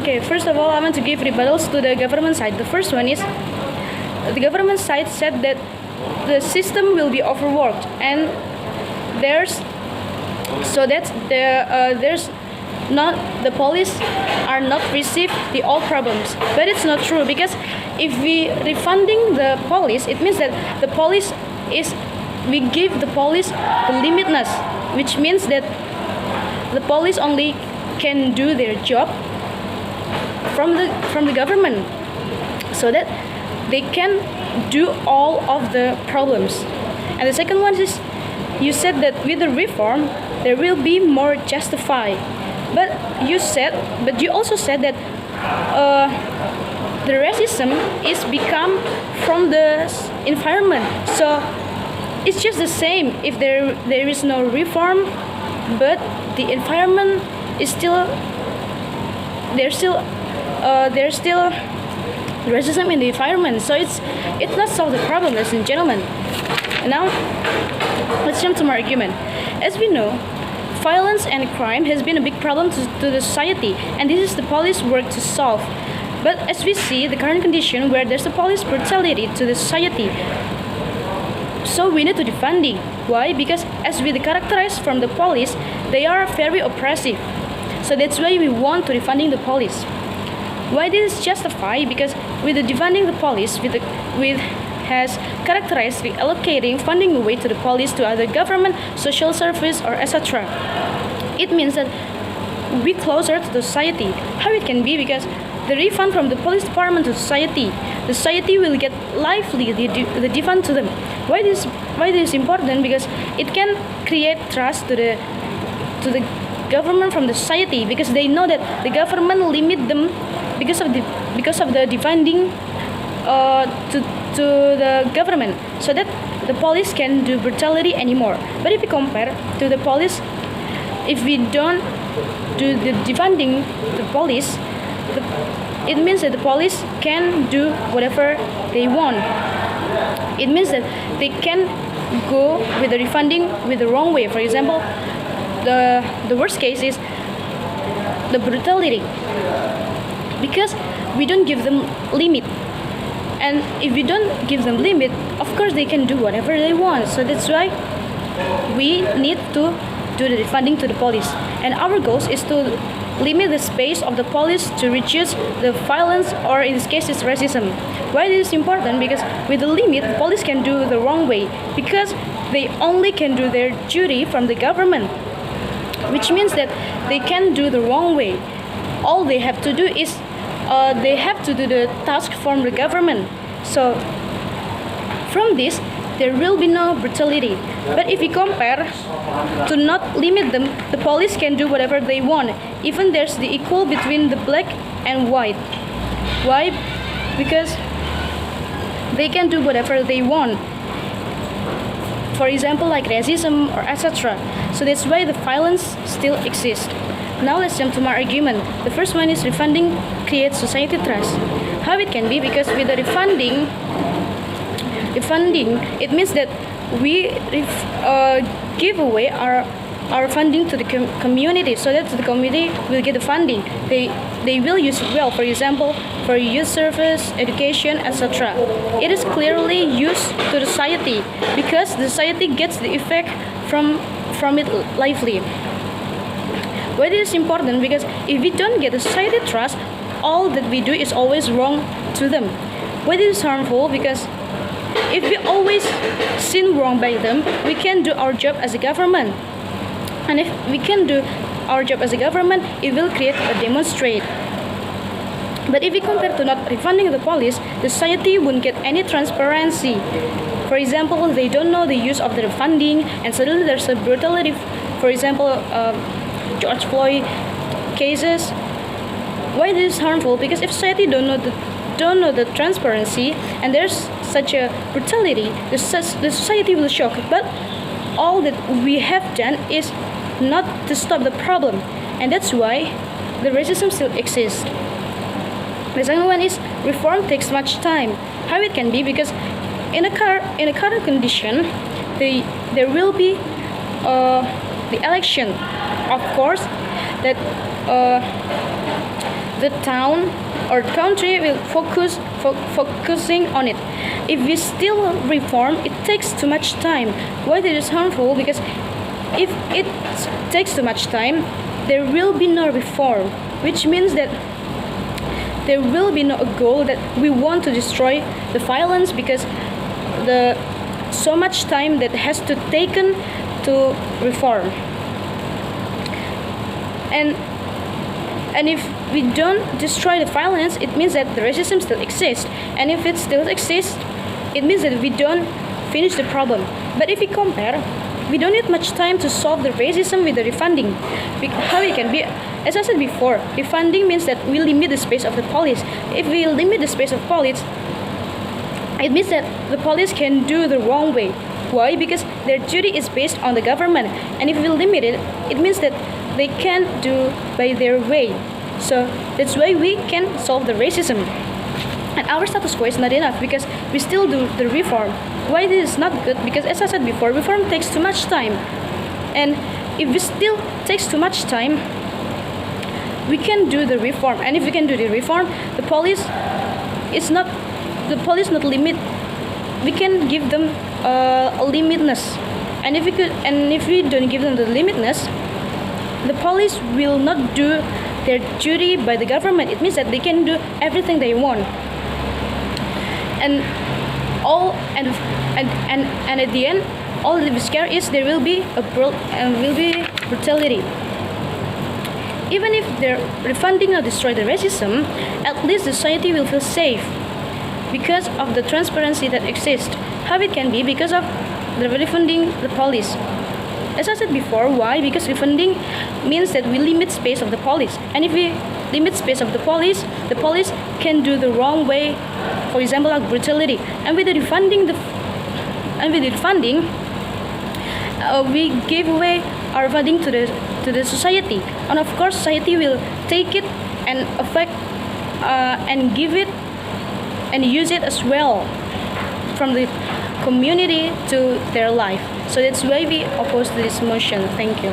Okay, first of all, I want to give rebuttals to the government side. The first one is the government side said that the system will be overworked, and there's not the police are not receive the all problems. But it's not true, because if we refunding the police, it means that the police is we give the police the limitness, which means that the police only can do their job from the government, so that they can do all of the problems. And the second one is, you said that with the reform there will be more justified, but you also said that the racism is become from the environment. So it's just the same if there is no reform, but the environment is still there's still racism in the environment. So it's not solve the problem, ladies and gentlemen. And now let's jump to my argument. As we know, violence and crime has been a big problem to the society, and this is the police work to solve. But as we see the current condition where there's a police brutality to the society, so we need to defunding. Why? Because as we characterize from the police, they are very oppressive. So that's why we want to defunding the police. Why this is justified? Because with the defunding the police, with has characterized reallocating funding away to the police to other government, social service, or etc. It means that we closer to the society. How it can be? Because the refund from the police department to society, the society will get lively the defund to them. Why this is important? Because it can create trust to the government from the society, because they know that the government limit them because of the defunding to the government, so that the police can do brutality anymore. But if you compare to the police, if we don't do the defunding the police, it means that the police can do whatever they want. It means that they can go with the refunding with the wrong way. For example, the worst case is the brutality, because we don't give them limit. And if we don't give them limit, of course they can do whatever they want. So that's why we need to do the refunding to the police. And our goal is to limit the space of the police to reduce the violence, or in this case it's racism. Why this is important? Because with the limit, the police can do the wrong way, because they only can do their duty from the government, which means that they can do the wrong way. All they have to do is they have to do the task from the government. So from this, there will be no brutality. But if we compare to not limit them, the police can do whatever they want. Even there's the equal between the black and white. Why? Because they can do whatever they want. For example, like racism or etc. So that's why the violence still exists. Now let's jump to my argument. The first one is refunding creates society trust. How it can be? Because with the refunding, it means that we give away our funding to the community, so that the community will get the funding. They will use it well. For example, for youth service, education, etc. It is clearly used to the society, because the society gets the effect from it lively. Why this is important? Because if we don't get the society trust, all that we do is always wrong to them. Why this is harmful? Because if we always seen wrong by them, we can do our job as a government. And if we can do our job as a government, it will create a demonstrate. But if we compare to not refunding the police, the society won't get any transparency. For example, they don't know the use of the funding, and suddenly there's a brutality. For example, George Floyd cases. Why this is harmful? Because if society don't know the transparency, and there's such a brutality, the society will shock. But all that we have done is not to stop the problem, and that's why the racism still exists. The second one is reform takes much time. How it can be? Because in a current condition, there will be the election. Of course, that the town or country will focusing on it. If we still reform, it takes too much time. Why it is harmful? Because if it takes too much time, there will be no reform, which means that there will be no goal that we want to destroy the violence, because the so much time that has to taken to reform. And if we don't destroy the violence, it means that the racism still exists. And if it still exists, it means that we don't finish the problem. But if we compare, we don't need much time to solve the racism with the refunding. How it can be, as I said before, refunding means that we limit the space of the police. If we limit the space of police, it means that the police can do the wrong way. Why? Because their duty is based on the government. And if we limit it, it means that they can't do by their way. So that's why we can solve the racism. And our status quo is not enough because we still do the reform. Why this is not good? Because as I said before, reform takes too much time. And if we still takes too much time, we can do the reform. And if we can do the reform, the police not limit. We can give them a limitness. And if we don't give them the limitness, the police will not do their duty by the government. It means that they can do everything they want. And at the end, all that we scare is there will be brutality. Even if they're refunding or destroy the racism, at least society will feel safe because of the transparency that exists. How it can be? Because of the refunding the police. As I said before, why? Because refunding means that we limit space of the police. And if we limit space of the police can do the wrong way, for example, like brutality. And with the refunding, we give away our funding to the society. And of course, society will take it and affect and give it and use it as well from the community to their life. So that's why we oppose to this motion. Thank you.